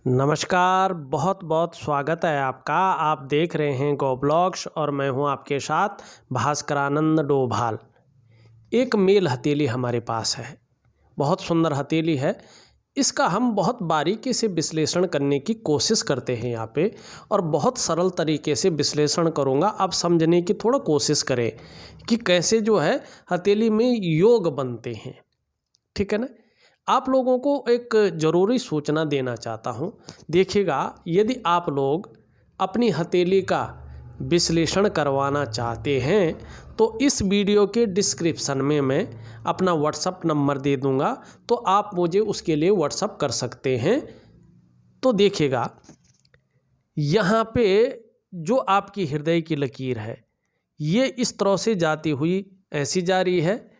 नमस्कार, बहुत बहुत स्वागत है आपका। आप देख रहे हैं गो ब्लॉग्स और मैं हूं आपके साथ भास्करानंद डोभाल। एक मेल हथेली हमारे पास है, बहुत सुंदर हथेली है। इसका हम बहुत बारीकी से विश्लेषण करने की कोशिश करते हैं यहाँ पे, और बहुत सरल तरीके से विश्लेषण करूँगा। आप समझने की थोड़ा कोशिश करें कि कैसे जो है हथेली में योग बनते हैं, ठीक है ना। आप लोगों को एक ज़रूरी सूचना देना चाहता हूँ। देखिएगा, यदि आप लोग अपनी हथेली का विश्लेषण करवाना चाहते हैं तो इस वीडियो के डिस्क्रिप्शन में मैं अपना व्हाट्सअप नंबर दे दूँगा, तो आप मुझे उसके लिए व्हाट्सअप कर सकते हैं। तो देखिएगा, यहाँ पे जो आपकी हृदय की लकीर है ये इस तरह से जाती हुई ऐसी जा रही है,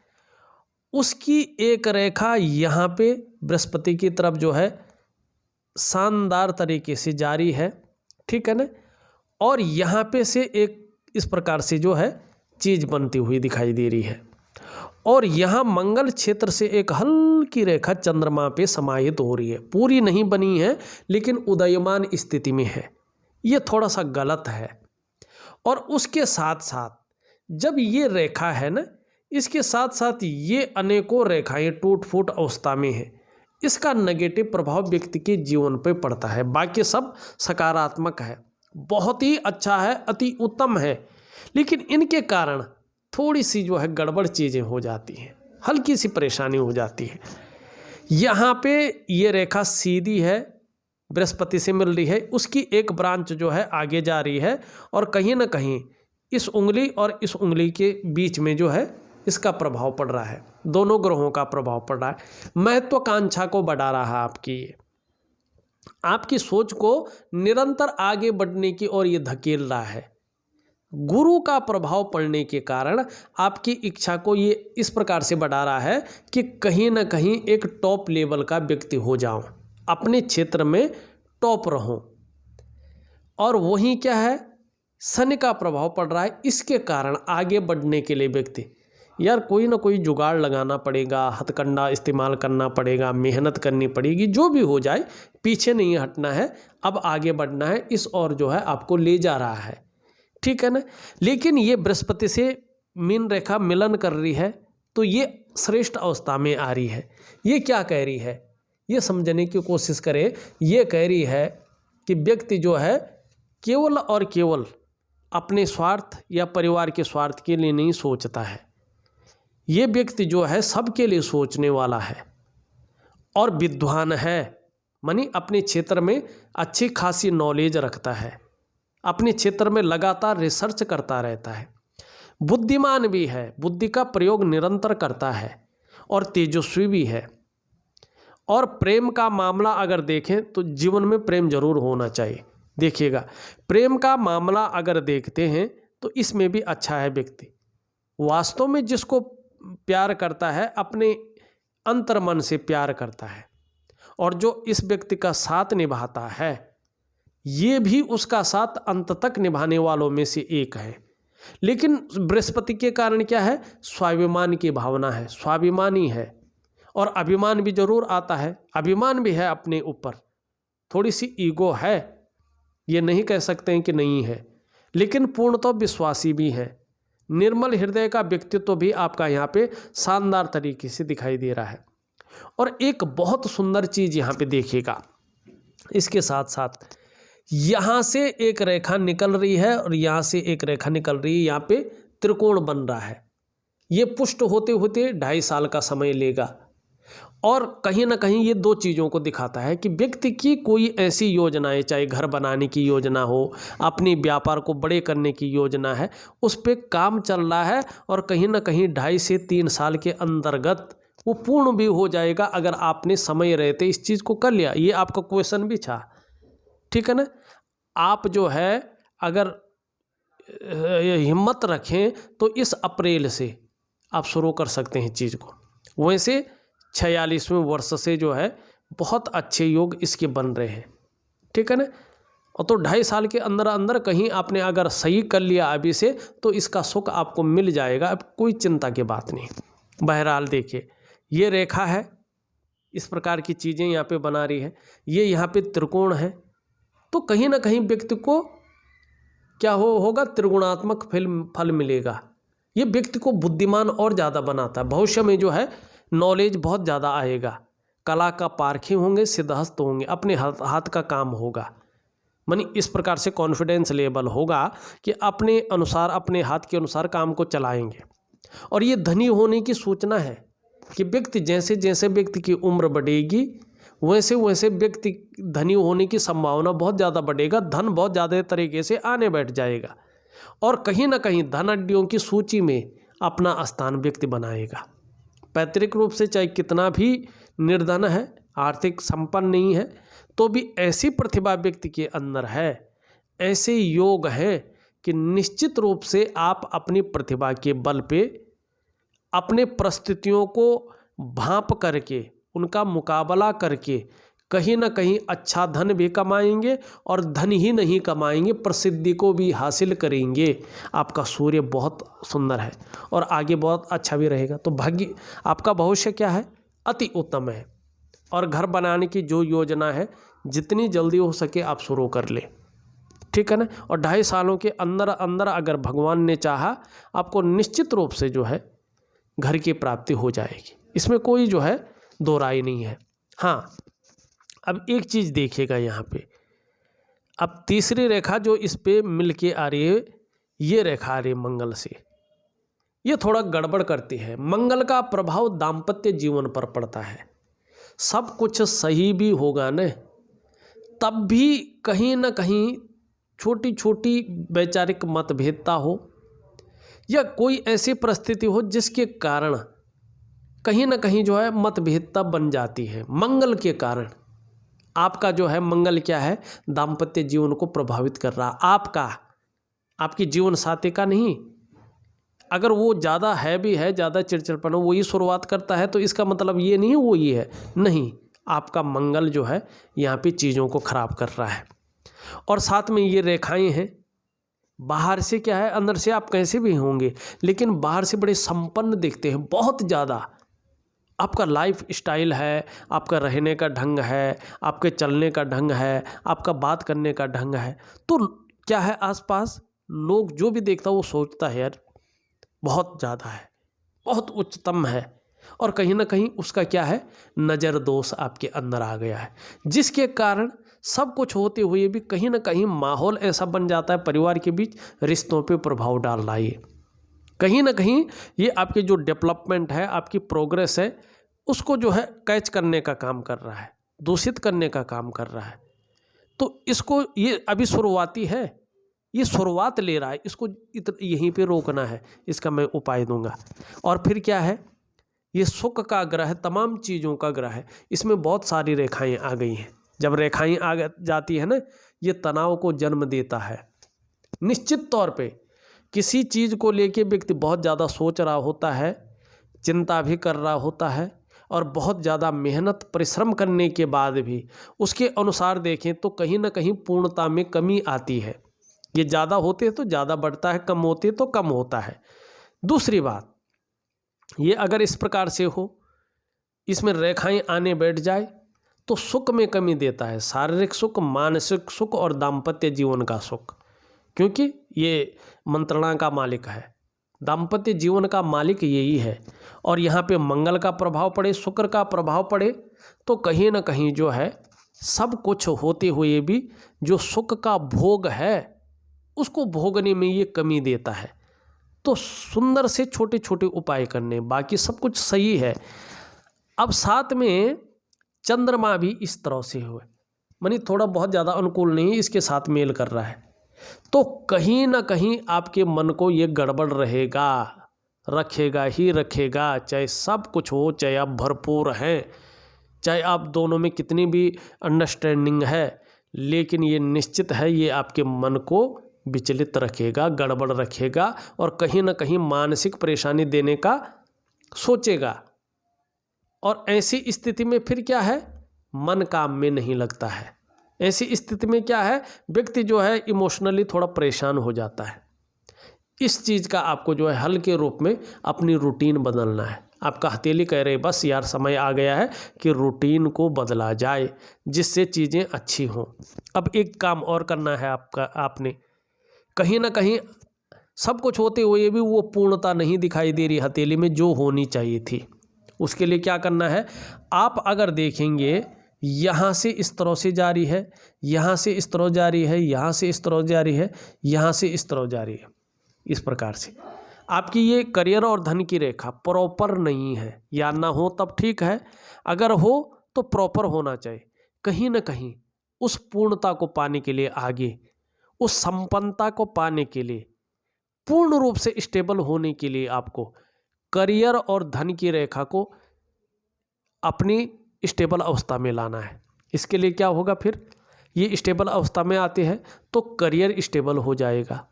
उसकी एक रेखा यहाँ पे बृहस्पति की तरफ जो है शानदार तरीके से जारी है, ठीक है ना। और यहाँ पे से एक इस प्रकार से जो है चीज़ बनती हुई दिखाई दे रही है, और यहाँ मंगल क्षेत्र से एक हल्की रेखा चंद्रमा पे समाहित हो रही है। पूरी नहीं बनी है लेकिन उदयमान स्थिति में है। ये थोड़ा सा गलत है। और उसके साथ साथ जब ये रेखा है ना, इसके साथ साथ ये अनेकों रेखाएं टूट फूट अवस्था में है। इसका नेगेटिव प्रभाव व्यक्ति के जीवन पर पड़ता है। बाकी सब सकारात्मक है, बहुत ही अच्छा है, अति उत्तम है। लेकिन इनके कारण थोड़ी सी जो है गड़बड़ चीज़ें हो जाती हैं, हल्की सी परेशानी हो जाती है। यहाँ पे ये रेखा सीधी है, बृहस्पति से मिल रही है, उसकी एक ब्रांच जो है आगे जा रही है, और कहीं ना कहीं इस उंगली और इस उंगली के बीच में जो है इसका प्रभाव पड़ रहा है। दोनों ग्रहों का प्रभाव पड़ रहा है। महत्वाकांक्षा को बढ़ा रहा है आपकी, ये आपकी सोच को निरंतर आगे बढ़ने की ओर ये धकेल रहा है। गुरु का प्रभाव पड़ने के कारण आपकी इच्छा को ये इस प्रकार से बढ़ा रहा है कि कहीं ना कहीं एक टॉप लेवल का व्यक्ति हो जाऊं, अपने क्षेत्र में टॉप रहूं। और वहीं क्या है, शनि का प्रभाव पड़ रहा है। इसके कारण आगे बढ़ने के लिए व्यक्ति यार कोई ना कोई जुगाड़ लगाना पड़ेगा, हथकंडा इस्तेमाल करना पड़ेगा, मेहनत करनी पड़ेगी। जो भी हो जाए पीछे नहीं हटना है, अब आगे बढ़ना है। इस ओर जो है आपको ले जा रहा है, ठीक है ना। लेकिन ये बृहस्पति से मीन रेखा मिलन कर रही है, तो ये श्रेष्ठ अवस्था में आ रही है। ये क्या कह रही है, ये समझने की कोशिश करें। ये कह रही है कि व्यक्ति जो है केवल और केवल अपने स्वार्थ या परिवार के स्वार्थ के लिए नहीं सोचता है। ये व्यक्ति जो है सबके लिए सोचने वाला है और विद्वान है, मानी अपने क्षेत्र में अच्छी खासी नॉलेज रखता है, अपने क्षेत्र में लगातार रिसर्च करता रहता है। बुद्धिमान भी है, बुद्धि का प्रयोग निरंतर करता है, और तेजस्वी भी है। और प्रेम का मामला अगर देखें तो जीवन में प्रेम जरूर होना चाहिए। देखिएगा, प्रेम का मामला अगर देखते हैं तो इसमें भी अच्छा है। व्यक्ति वास्तव में जिसको प्यार करता है अपने अंतर्मन से प्यार करता है, और जो इस व्यक्ति का साथ निभाता है ये भी उसका साथ अंत तक निभाने वालों में से एक है। लेकिन बृहस्पति के कारण क्या है, स्वाभिमान की भावना है, स्वाभिमानी है, और अभिमान भी जरूर आता है। अभिमान भी है अपने ऊपर, थोड़ी सी ईगो है, ये नहीं कह सकते हैं कि नहीं है, लेकिन पूर्णतः विश्वासी भी है। निर्मल हृदय का व्यक्तित्व भी आपका यहाँ पे शानदार तरीके से दिखाई दे रहा है। और एक बहुत सुंदर चीज़ यहाँ पे देखिएगा, इसके साथ साथ यहाँ से एक रेखा निकल रही है और यहाँ से एक रेखा निकल रही है, यहाँ पे त्रिकोण बन रहा है। ये पुष्ट होते होते 2.5 साल का समय लेगा, और कहीं ना कहीं ये दो चीज़ों को दिखाता है कि व्यक्ति की कोई ऐसी योजनाएं, चाहे घर बनाने की योजना हो, अपनी व्यापार को बड़े करने की योजना है, उस पर काम चल रहा है, और कहीं ना कहीं 2.5 से 3 साल के अंतर्गत वो पूर्ण भी हो जाएगा अगर आपने समय रहते इस चीज़ को कर लिया। ये आपका क्वेश्चन भी था, ठीक है ना। आप जो है अगर हिम्मत रखें तो इस अप्रैल से आप शुरू कर सकते हैं चीज़ को। वैसे 46वें वर्ष से जो है बहुत अच्छे योग इसके बन रहे हैं, ठीक है ना। और तो 2.5 साल के अंदर अंदर कहीं आपने अगर सही कर लिया अभी से, तो इसका सुख आपको मिल जाएगा। अब कोई चिंता की बात नहीं। बहरहाल देखिए, ये रेखा है, इस प्रकार की चीज़ें यहाँ पे बना रही है, ये यहाँ पे त्रिकोण है, तो कहीं ना कहीं व्यक्ति को क्या होगा, त्रिगुणात्मक फल मिलेगा। ये व्यक्ति को बुद्धिमान और ज़्यादा बनाता है। भविष्य में जो है नॉलेज बहुत ज़्यादा आएगा, कला का पारखी होंगे, सिद्धहस्त होंगे, अपने हाथ का काम होगा। मानी इस प्रकार से कॉन्फिडेंस लेवल होगा कि अपने अनुसार, अपने हाथ के अनुसार काम को चलाएंगे। और ये धनी होने की सूचना है कि व्यक्ति जैसे जैसे व्यक्ति की उम्र बढ़ेगी वैसे वैसे व्यक्ति धनी होने की संभावना बहुत ज़्यादा बढ़ेगा, धन बहुत ज़्यादा तरीके से आने बैठ जाएगा और कहीं ना कहीं धनाढ्यों की सूची में अपना स्थान व्यक्ति बनाएगा। पैतृक रूप से चाहे कितना भी निर्धन है, आर्थिक संपन्न नहीं है, तो भी ऐसी प्रतिभा व्यक्ति के अंदर है, ऐसे योग हैं कि निश्चित रूप से आप अपनी प्रतिभा के बल पे अपने परिस्थितियों को भांप करके, उनका मुकाबला करके कहीं ना कहीं अच्छा धन भी कमाएंगे और धन ही नहीं कमाएंगे, प्रसिद्धि को भी हासिल करेंगे। आपका सूर्य बहुत सुंदर है और आगे बहुत अच्छा भी रहेगा। तो भाग्य, आपका भविष्य क्या है, अति उत्तम है। और घर बनाने की जो योजना है जितनी जल्दी हो सके आप शुरू कर ले, ठीक है ना। और 2.5 सालों के अंदर अंदर अगर भगवान ने चाहा, आपको निश्चित रूप से जो है घर की प्राप्ति हो जाएगी, इसमें कोई जो है दो राय नहीं है। हाँ, अब एक चीज़ देखिएगा यहाँ पे, अब तीसरी रेखा जो इस पे मिल के आ रही है, ये रेखा आ रही है मंगल से, ये थोड़ा गड़बड़ करती है। मंगल का प्रभाव दाम्पत्य जीवन पर पड़ता है। सब कुछ सही भी होगा न, तब भी कहीं ना कहीं छोटी छोटी वैचारिक मतभेदता हो या कोई ऐसी परिस्थिति हो जिसके कारण कहीं ना कहीं जो है मतभेदता बन जाती है। मंगल के कारण आपका जो है, मंगल क्या है, दाम्पत्य जीवन को प्रभावित कर रहा, आपका, आपकी जीवन साथी का नहीं। अगर वो ज़्यादा है भी है, ज़्यादा चिड़चिड़पन वही शुरुआत करता है, तो इसका मतलब ये नहीं वो ही है, नहीं, आपका मंगल जो है यहाँ पे चीज़ों को खराब कर रहा है। और साथ में ये रेखाएं हैं, बाहर से क्या है, अंदर से आप कैसे भी होंगे लेकिन बाहर से बड़े संपन्न दिखते हैं, बहुत ज़्यादा आपका लाइफ स्टाइल है, आपका रहने का ढंग है, आपके चलने का ढंग है, आपका बात करने का ढंग है, तो क्या है, आसपास लोग जो भी देखता वो सोचता है यार बहुत ज़्यादा है, बहुत उच्चतम है। और कहीं ना कहीं उसका क्या है, नज़र दोष आपके अंदर आ गया है, जिसके कारण सब कुछ होते हुए भी कहीं ना कहीं माहौल ऐसा बन जाता है, परिवार के बीच रिश्तों पे प्रभाव डाल रहा है। कहीं ना कहीं ये आपके जो डेवलपमेंट है, आपकी प्रोग्रेस है, उसको जो है कैच करने का काम कर रहा है, दूषित करने का काम कर रहा है। तो इसको, ये अभी शुरुआती है, ये शुरुआत ले रहा है, इसको यहीं पे रोकना है, इसका मैं उपाय दूंगा। और फिर क्या है, ये सुख का ग्रह है, तमाम चीज़ों का ग्रह है, इसमें बहुत सारी रेखाएं आ गई हैं। जब रेखाएं आ जाती है ना, ये तनाव को जन्म देता है। निश्चित तौर पे किसी चीज़ को लेके व्यक्ति बहुत ज़्यादा सोच रहा होता है, चिंता भी कर रहा होता है, और बहुत ज़्यादा मेहनत परिश्रम करने के बाद भी उसके अनुसार देखें तो कहीं ना कहीं पूर्णता में कमी आती है। ये ज़्यादा होते तो ज़्यादा बढ़ता है, कम होते तो कम होता है। दूसरी बात, ये अगर इस प्रकार से हो, इसमें रेखाएं आने बैठ जाए तो सुख में कमी देता है, शारीरिक सुख, मानसिक सुख और दाम्पत्य जीवन का सुख, क्योंकि ये मंत्रणा का मालिक है, दाम्पत्य जीवन का मालिक यही है। और यहाँ पे मंगल का प्रभाव पड़े, शुक्र का प्रभाव पड़े, तो कहीं ना कहीं जो है सब कुछ होते हुए भी जो सुख का भोग है उसको भोगने में ये कमी देता है। तो सुंदर से छोटे छोटे उपाय करने, बाकी सब कुछ सही है। अब साथ में चंद्रमा भी इस तरह से हुए, मानी थोड़ा बहुत ज़्यादा अनुकूल नहीं, इसके साथ मेल कर रहा है, तो कहीं ना कहीं आपके मन को ये गड़बड़ रहेगा, रखेगा ही रखेगा, चाहे सब कुछ हो, चाहे आप भरपूर हैं, चाहे आप दोनों में कितनी भी अंडरस्टैंडिंग है, लेकिन ये निश्चित है ये आपके मन को विचलित रखेगा, गड़बड़ रखेगा और कहीं ना कहीं मानसिक परेशानी देने का सोचेगा। और ऐसी स्थिति में फिर क्या है, मन काम में नहीं लगता है। ऐसी स्थिति में क्या है, व्यक्ति जो है इमोशनली थोड़ा परेशान हो जाता है। इस चीज़ का आपको जो है हल के रूप में अपनी रूटीन बदलना है, आपका हथेली कह रहे बस यार समय आ गया है कि रूटीन को बदला जाए जिससे चीज़ें अच्छी हों। अब एक काम और करना है आपने कहीं ना कहीं सब कुछ होते हुए भी वो पूर्णता नहीं दिखाई दे रही हथेली में जो होनी चाहिए थी। उसके लिए क्या करना है, आप अगर देखेंगे यहाँ से इस तरह से जारी है, यहाँ से इस तरह जारी है, यहाँ से इस तरह जारी है, यहाँ से इस तरह जारी है, इस प्रकार से आपकी ये करियर और धन की रेखा प्रॉपर नहीं है। या ना हो तब ठीक है, अगर हो तो प्रॉपर होना चाहिए। कहीं ना कहीं उस पूर्णता को पाने के लिए, आगे उस संपन्नता को पाने के लिए, पूर्ण रूप से स्टेबल होने के लिए आपको करियर और धन की रेखा को अपनी स्टेबल अवस्था में लाना है। इसके लिए क्या होगा, फिर ये स्टेबल अवस्था में आते हैं तो करियर स्टेबल हो जाएगा।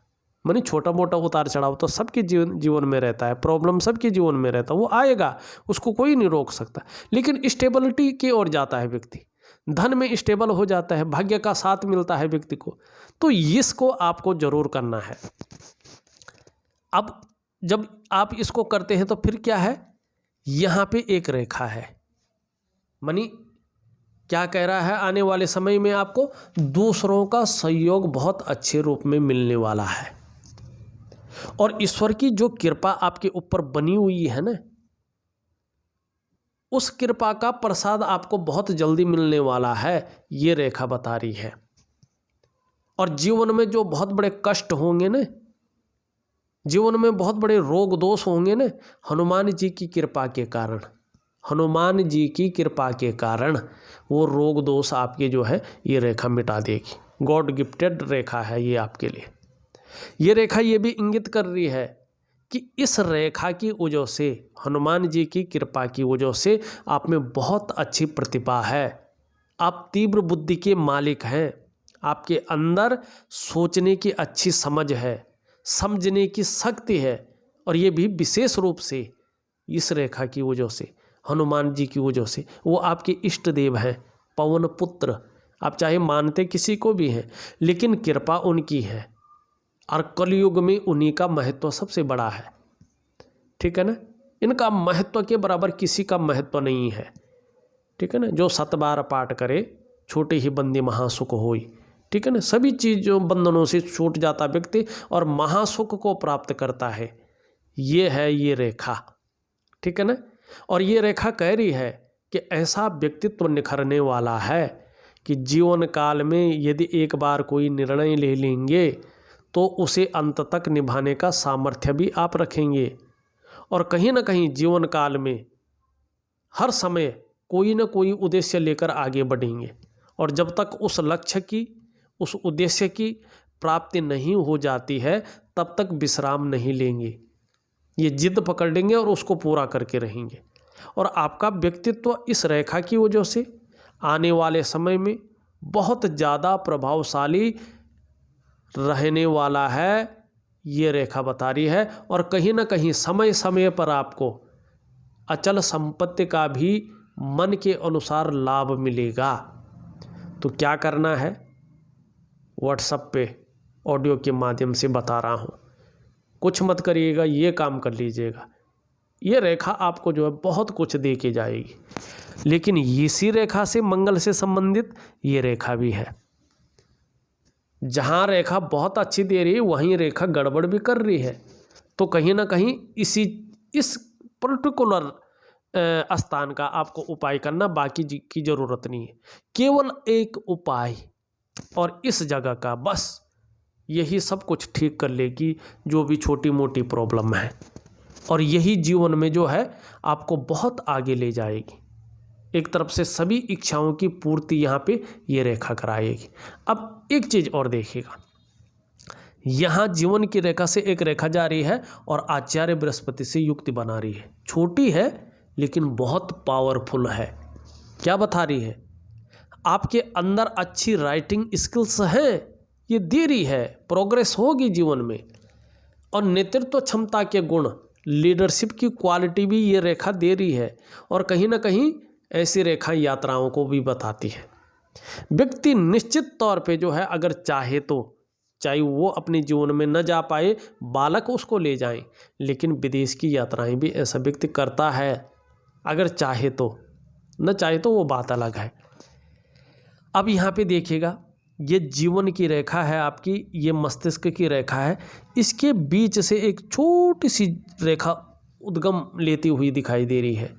माने छोटा मोटा उतार चढ़ाव तो सबके जीवन में रहता है, प्रॉब्लम सबके जीवन में रहता है, वो आएगा, उसको कोई नहीं रोक सकता। लेकिन स्टेबिलिटी की ओर जाता है व्यक्ति, धन में स्टेबल हो जाता है, भाग्य का साथ मिलता है व्यक्ति को। तो इसको आपको जरूर करना है। अब जब आप इसको करते हैं तो फिर क्या है, यहाँ पे एक रेखा है, मानी क्या कह रहा है, आने वाले समय में आपको दूसरों का सहयोग बहुत अच्छे रूप में मिलने वाला है। और ईश्वर की जो कृपा आपके ऊपर बनी हुई है ना, उस कृपा का प्रसाद आपको बहुत जल्दी मिलने वाला है, ये रेखा बता रही है। और जीवन में जो बहुत बड़े कष्ट होंगे ना, जीवन में बहुत बड़े रोग दोष होंगे ना, हनुमान जी की कृपा के कारण, हनुमान जी की कृपा के कारण वो रोग दोष आपके जो है ये रेखा मिटा देगी। गॉड गिफ्टेड रेखा है ये आपके लिए। ये रेखा ये भी इंगित कर रही है कि इस रेखा की वजह से, हनुमान जी की कृपा की वजह से आप में बहुत अच्छी प्रतिभा है, आप तीव्र बुद्धि के मालिक हैं, आपके अंदर सोचने की अच्छी समझ है, समझने की शक्ति है। और ये भी विशेष रूप से इस रेखा की वजह से, हनुमान जी की वजह से, वो आपके इष्ट देव हैं, पवन पुत्र। आप चाहे मानते किसी को भी हैं, लेकिन कृपा उनकी है और कलयुग में उन्हीं का महत्व सबसे बड़ा है। ठीक है ना, इनका महत्व के बराबर किसी का महत्व नहीं है। ठीक है ना, जो 7 बार पाठ करे छोटे ही बंदी महासुख होई। ठीक है ना, सभी चीज़ों बंधनों से छूट जाता व्यक्ति और महासुख को प्राप्त करता है। ये है ये रेखा। ठीक है ना, और ये रेखा कह रही है कि ऐसा व्यक्तित्व निखरने वाला है कि जीवन काल में यदि एक बार कोई निर्णय ले लेंगे तो उसे अंत तक निभाने का सामर्थ्य भी आप रखेंगे। और कहीं ना कहीं जीवन काल में हर समय कोई ना कोई उद्देश्य लेकर आगे बढ़ेंगे। और जब तक उस लक्ष्य की, उस उद्देश्य की प्राप्ति नहीं हो जाती है, तब तक विश्राम नहीं लेंगे। ये जिद पकड़ लेंगे और उसको पूरा करके रहेंगे। और आपका व्यक्तित्व इस रेखा की वजह से आने वाले समय में बहुत ज़्यादा प्रभावशाली रहने वाला है, ये रेखा बता रही है। और कहीं ना कहीं समय समय पर आपको अचल संपत्ति का भी मन के अनुसार लाभ मिलेगा। तो क्या करना है, व्हाट्सएप पे ऑडियो के माध्यम से बता रहा हूँ, कुछ मत करिएगा, ये काम कर लीजिएगा। ये रेखा आपको जो है बहुत कुछ दे के जाएगी। लेकिन इसी रेखा से मंगल से संबंधित ये रेखा भी है। जहाँ रेखा बहुत अच्छी दे रही है वहीं रेखा गड़बड़ भी कर रही है। तो कहीं ना कहीं इस पर्टिकुलर स्थान का आपको उपाय करना, बाकी की ज़रूरत नहीं है। केवल एक उपाय और इस जगह का बस, यही सब कुछ ठीक कर लेगी जो भी छोटी मोटी प्रॉब्लम है। और यही जीवन में जो है आपको बहुत आगे ले जाएगी। एक तरफ से सभी इच्छाओं की पूर्ति यहाँ पे ये रेखा कराएगी। अब एक चीज़ और देखिएगा, यहाँ जीवन की रेखा से एक रेखा जा रही है और आचार्य बृहस्पति से युक्ति बना रही है। छोटी है लेकिन बहुत पावरफुल है। क्या बता रही है, आपके अंदर अच्छी राइटिंग स्किल्स हैं, ये दे रही है, प्रोग्रेस होगी जीवन में। और नेतृत्व क्षमता के गुण, लीडरशिप की क्वालिटी भी ये रेखा दे रही है। और कहीं ना कहीं ऐसी रेखा यात्राओं को भी बताती है। व्यक्ति निश्चित तौर पे जो है अगर चाहे तो चाहे वो अपने जीवन में न जा पाए, बालक उसको ले जाएं, लेकिन विदेश की यात्राएं भी ऐसा व्यक्ति करता है, अगर चाहे तो। न चाहे तो वो बात अलग है। अब यहाँ पे देखिएगा, ये जीवन की रेखा है आपकी, ये मस्तिष्क की रेखा है, इसके बीच से एक छोटी सी रेखा उद्गम लेती हुई दिखाई दे रही है।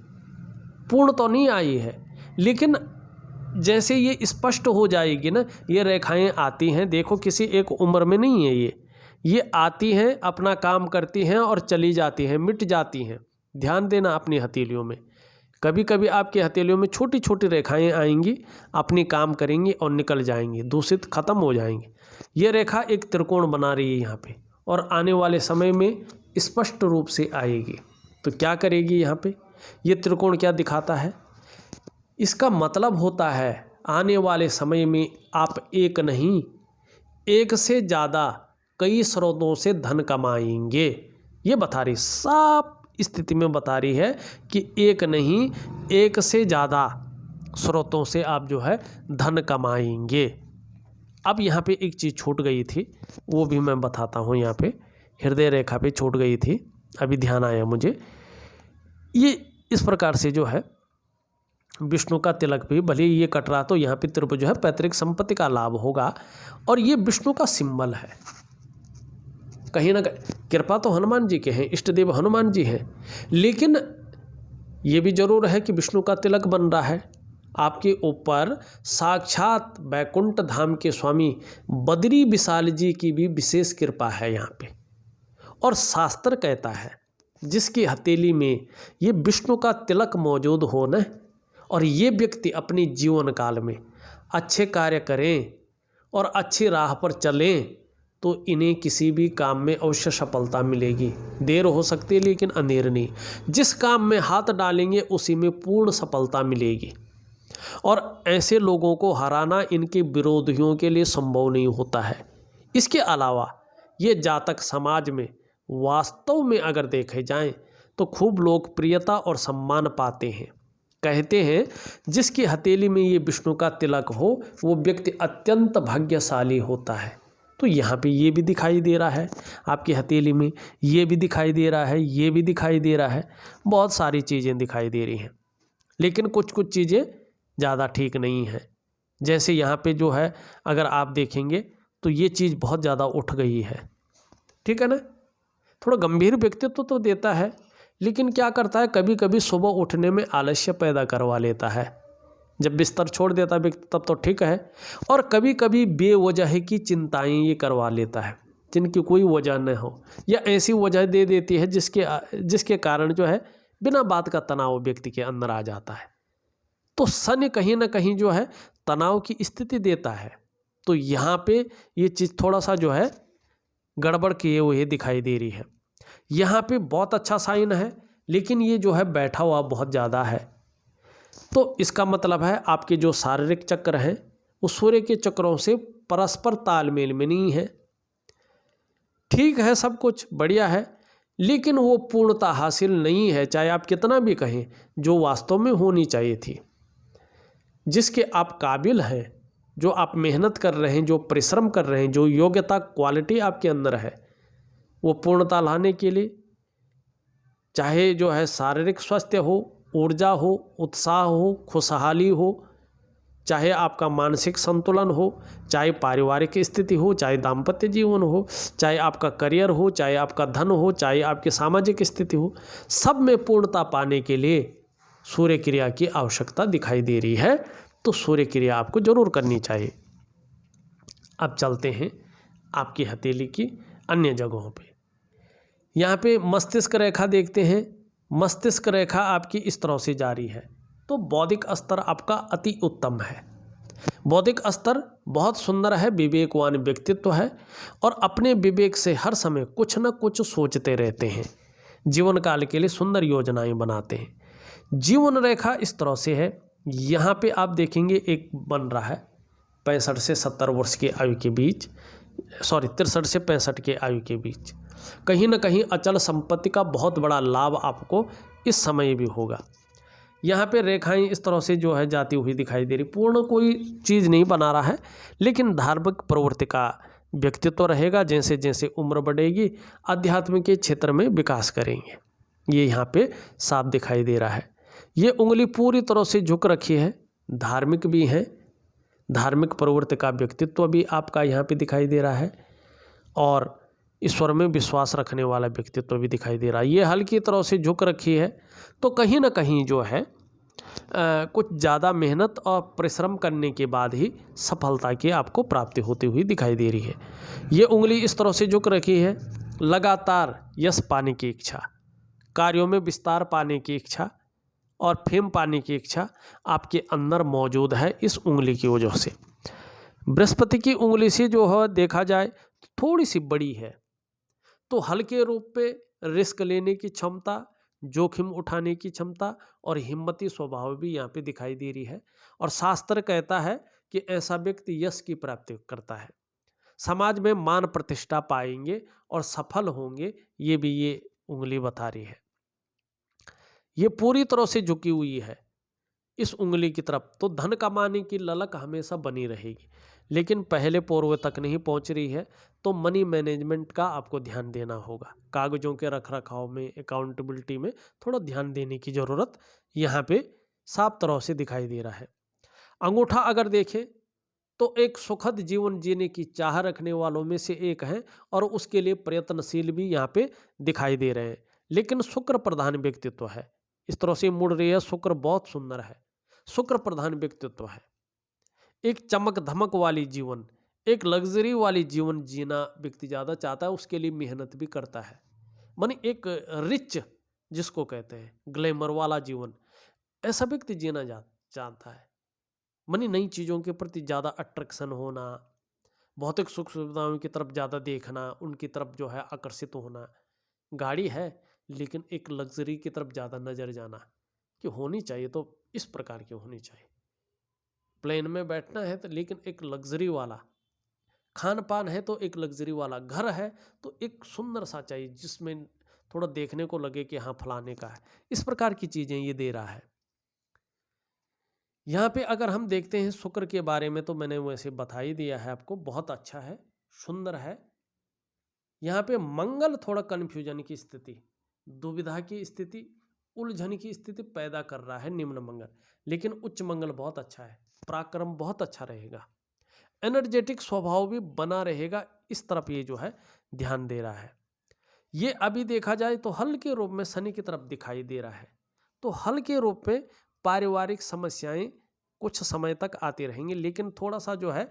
पूर्ण तो नहीं आई है, लेकिन जैसे ये स्पष्ट हो जाएगी ना, ये रेखाएं आती हैं, देखो किसी एक उम्र में नहीं है ये आती हैं, अपना काम करती हैं और चली जाती हैं, मिट जाती हैं। ध्यान देना अपनी हथेलियों में, कभी कभी आपकी हथेलियों में छोटी छोटी रेखाएं आएंगी, अपनी काम करेंगी और निकल जाएंगी, दूषित खत्म हो जाएंगी। ये रेखा एक त्रिकोण बना रही है यहाँ पे, और आने वाले समय में स्पष्ट रूप से आएगी। तो क्या करेगी यहाँ पे, ये त्रिकोण क्या दिखाता है, इसका मतलब होता है आने वाले समय में आप एक नहीं, एक से ज़्यादा कई स्रोतों से धन कमाएंगे। ये बता रही, साफ स्थिति में बता रही है कि एक नहीं, एक से ज़्यादा स्रोतों से आप जो है धन कमाएंगे। अब यहाँ पे एक चीज़ छूट गई थी, वो भी मैं बताता हूँ। यहाँ पे हृदय रेखा पे छूट गई थी, अभी ध्यान आया मुझे। ये इस प्रकार से जो है विष्णु का तिलक भी, भले ये कट रहा तो यहाँ पे त्रिभुज जो है पैतृक संपत्ति का लाभ होगा, और ये विष्णु का सिंबल है। कहीं ना कहीं कृपा तो हनुमान जी के हैं, इष्ट देव हनुमान जी हैं, लेकिन ये भी जरूर है कि विष्णु का तिलक बन रहा है आपके ऊपर। साक्षात बैकुंठ धाम के स्वामी बद्री विशाल जी की भी विशेष कृपा है यहाँ पे। और शास्त्र कहता है जिसकी हथेली में ये विष्णु का तिलक मौजूद हो न, और ये व्यक्ति अपने जीवन काल में अच्छे कार्य करें और अच्छी राह पर चलें, तो इन्हें किसी भी काम में अवश्य सफलता मिलेगी। देर हो सकती है लेकिन अंधेर नहीं। जिस काम में हाथ डालेंगे उसी में पूर्ण सफलता मिलेगी। और ऐसे लोगों को हराना इनके विरोधियों के लिए संभव नहीं होता है। इसके अलावा ये जातक समाज में वास्तव में अगर देखे जाएं तो खूब लोकप्रियता और सम्मान पाते हैं। कहते हैं जिसकी हथेली में ये विष्णु का तिलक हो वो व्यक्ति अत्यंत भाग्यशाली होता है। तो यहाँ पे ये भी दिखाई दे रहा है आपकी हथेली में, ये भी दिखाई दे रहा है, ये भी दिखाई दे रहा है, बहुत सारी चीज़ें दिखाई दे रही हैं। लेकिन कुछ कुछ चीज़ें ज़्यादा ठीक नहीं हैं। जैसे यहाँ पे जो है अगर आप देखेंगे तो ये चीज़ बहुत ज़्यादा उठ गई है, ठीक है ना। थोड़ा गंभीर व्यक्तित्व तो देता है, लेकिन क्या करता है कभी कभी सुबह उठने में आलस्य पैदा करवा लेता है। जब बिस्तर छोड़ देता व्यक्ति तब तो ठीक है, और कभी कभी बेवजह की चिंताएं ये करवा लेता है जिनकी कोई वजह न हो, या ऐसी वजह दे देती है जिसके कारण जो है बिना बात का तनाव व्यक्ति के अंदर आ जाता है। तो शनि कहीं ना कहीं जो है तनाव की स्थिति देता है। तो यहाँ पे ये चीज़ थोड़ा सा जो है गड़बड़ किए हुए दिखाई दे रही है। यहाँ पे बहुत अच्छा साइन है, लेकिन ये जो है बैठा हुआ बहुत ज़्यादा है। तो इसका मतलब है आपके जो शारीरिक चक्र हैं वो सूर्य के चक्रों से परस्पर तालमेल में नहीं है। ठीक है, सब कुछ बढ़िया है, लेकिन वो पूर्णता हासिल नहीं है, चाहे आप कितना भी कहें, जो वास्तव में होनी चाहिए थी। जिसके आप काबिल हैं, जो आप मेहनत कर रहे हैं, जो परिश्रम कर रहे हैं, जो योग्यता क्वालिटी आपके अंदर है, वो पूर्णता लाने के लिए चाहे जो है शारीरिक स्वास्थ्य हो, ऊर्जा हो, उत्साह हो, खुशहाली हो, चाहे आपका मानसिक संतुलन हो, चाहे पारिवारिक स्थिति हो, चाहे दाम्पत्य जीवन हो, चाहे आपका करियर हो, चाहे आपका धन हो, चाहे आपकी सामाजिक स्थिति हो, सब में पूर्णता पाने के लिए सूर्य क्रिया की आवश्यकता दिखाई दे रही है। तो सूर्य क्रिया आपको जरूर करनी चाहिए। अब चलते हैं आपकी हथेली की अन्य जगहों पे। यहाँ पे मस्तिष्क रेखा देखते हैं। मस्तिष्क रेखा आपकी इस तरह से जारी है, तो बौद्धिक स्तर आपका अति उत्तम है। बौद्धिक स्तर बहुत सुंदर है, विवेकवान व्यक्तित्व है, और अपने विवेक से हर समय कुछ न कुछ सोचते रहते हैं, जीवन काल के लिए सुंदर योजनाएं बनाते हैं। जीवन रेखा इस तरह से है, यहाँ पे आप देखेंगे एक बन रहा है 65 से 70 वर्ष की आयु के बीच, 63 से 65 के आयु के बीच। कहीं ना कहीं अचल संपत्ति का बहुत बड़ा लाभ आपको इस समय भी होगा। यहाँ पे रेखाएं इस तरह से जो है जाती हुई दिखाई दे रही। पूर्ण कोई चीज़ नहीं बना रहा है, लेकिन धार्मिक प्रवृत्ति का व्यक्तित्व रहेगा, जैसे जैसे उम्र बढ़ेगी अध्यात्म के क्षेत्र में विकास करेंगे। ये यहाँ पे साफ दिखाई दे रहा है। ये उंगली पूरी तरह से झुक रखी है, धार्मिक भी है, धार्मिक प्रवृत्ति का व्यक्तित्व भी आपका यहाँ पे दिखाई दे रहा है और ईश्वर में विश्वास रखने वाला व्यक्तित्व भी दिखाई दे रहा है। ये हल्की तरह से झुक रखी है, तो कहीं ना कहीं जो है कुछ ज़्यादा मेहनत और परिश्रम करने के बाद ही सफलता की आपको प्राप्ति होती हुई दिखाई दे रही है। ये उंगली इस तरह से झुक रखी है, लगातार यश पाने की इच्छा, कार्यों में विस्तार पाने की इच्छा और फेम पाने की इच्छा आपके अंदर मौजूद है इस उंगली की वजह से। बृहस्पति की उंगली से जो है देखा जाए तो थोड़ी सी बड़ी है, तो हल्के रूप पे रिस्क लेने की क्षमता, जोखिम उठाने की क्षमता और हिम्मती स्वभाव भी यहाँ पे दिखाई दे रही है। और शास्त्र कहता है कि ऐसा व्यक्ति यश की प्राप्ति करता है, समाज में मान प्रतिष्ठा पाएंगे और सफल होंगे, ये भी ये उंगली बता रही है। ये पूरी तरह से झुकी हुई है इस उंगली की तरफ, तो धन कमाने की ललक हमेशा बनी रहेगी, लेकिन पहले पूर्व तक नहीं पहुंच रही है, तो मनी मैनेजमेंट का आपको ध्यान देना होगा। कागजों के रख रखाव में, अकाउंटेबिलिटी में थोड़ा ध्यान देने की ज़रूरत यहाँ पे साफ तरह से दिखाई दे रहा है। अंगूठा अगर देखें तो एक सुखद जीवन जीने की चाह रखने वालों में से एक है और उसके लिए प्रयत्नशील भी यहाँ पे दिखाई दे रहे हैं, लेकिन शुक्र प्रधान व्यक्तित्व है, इस तरह से मुड़ रही है। शुक्र बहुत सुंदर है, शुक्र प्रधान व्यक्तित्व है। एक चमक धमक वाली जीवन, एक लग्जरी वाली जीवन जीना व्यक्ति ज़्यादा चाहता है, उसके लिए मेहनत भी करता है। मानी एक रिच जिसको कहते हैं, ग्लैमर वाला जीवन, ऐसा व्यक्ति जीना चाहता है। मानी नई चीज़ों के प्रति ज़्यादा अट्रैक्शन होना, भौतिक सुख सुविधाओं की तरफ ज़्यादा देखना, उनकी तरफ जो है आकर्षित होना। गाड़ी है लेकिन एक लग्जरी की तरफ ज़्यादा नज़र जाना कि होनी चाहिए तो इस प्रकार की होनी चाहिए। प्लेन में बैठना है तो लेकिन एक लग्जरी वाला, खान पान है तो एक लग्जरी वाला, घर है तो एक सुंदर सा चाहिए जिसमें थोड़ा देखने को लगे कि हाँ फलाने का है। इस प्रकार की चीज़ें ये दे रहा है। यहाँ पे अगर हम देखते हैं शुक्र के बारे में, तो मैंने वैसे बता ही दिया है आपको, बहुत अच्छा है, सुंदर है। यहाँ पे मंगल थोड़ा कन्फ्यूजन की स्थिति, दुविधा की स्थिति, उलझन की स्थिति पैदा कर रहा है निम्न मंगल, लेकिन उच्च मंगल बहुत अच्छा है, पराक्रम बहुत अच्छा रहेगा, एनर्जेटिक स्वभाव भी बना रहेगा, इस तरफ ये जो है ध्यान दे रहा है। ये अभी देखा जाए तो हल्के रूप में शनि की तरफ दिखाई दे रहा है, तो हल्के रूप में पारिवारिक समस्याएं कुछ समय तक आती रहेंगी, लेकिन थोड़ा सा जो है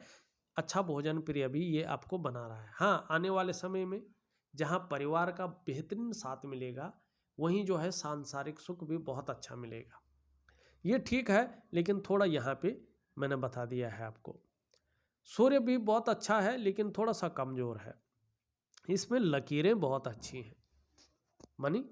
अच्छा भोजन प्रिय भी ये आपको बना रहा है। हाँ, आने वाले समय में जहाँ परिवार का बेहतरीन साथ मिलेगा, वहीं जो है सांसारिक सुख भी बहुत अच्छा मिलेगा। ये ठीक है, लेकिन थोड़ा यहाँ पे मैंने बता दिया है आपको। सूर्य भी बहुत अच्छा है लेकिन थोड़ा सा कमज़ोर है, इसमें लकीरें बहुत अच्छी हैं। मानी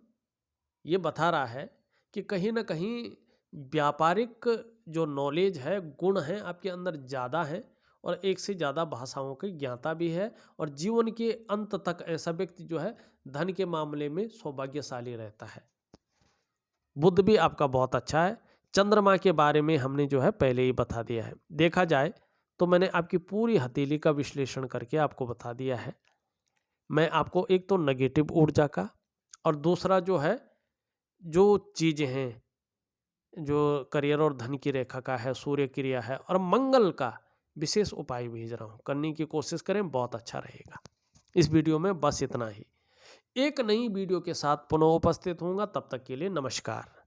ये बता रहा है कि कहीं ना कहीं व्यापारिक जो नॉलेज है, गुण हैं आपके अंदर ज़्यादा है और एक से ज़्यादा भाषाओं की ज्ञाता भी है, और जीवन के अंत तक ऐसा व्यक्ति जो है धन के मामले में सौभाग्यशाली रहता है। बुद्ध भी आपका बहुत अच्छा है। चंद्रमा के बारे में हमने जो है पहले ही बता दिया है। देखा जाए तो मैंने आपकी पूरी हथेली का विश्लेषण करके आपको बता दिया है। मैं आपको एक तो नेगेटिव ऊर्जा का और दूसरा जो है जो चीज़ें हैं जो करियर और धन की रेखा का है, सूर्य क्रिया है और मंगल का विशेष उपाय भेज रहा हूँ, करने की कोशिश करें, बहुत अच्छा रहेगा। इस वीडियो में बस इतना ही। एक नई वीडियो के साथ पुनः उपस्थित होऊंगा, तब तक के लिए नमस्कार।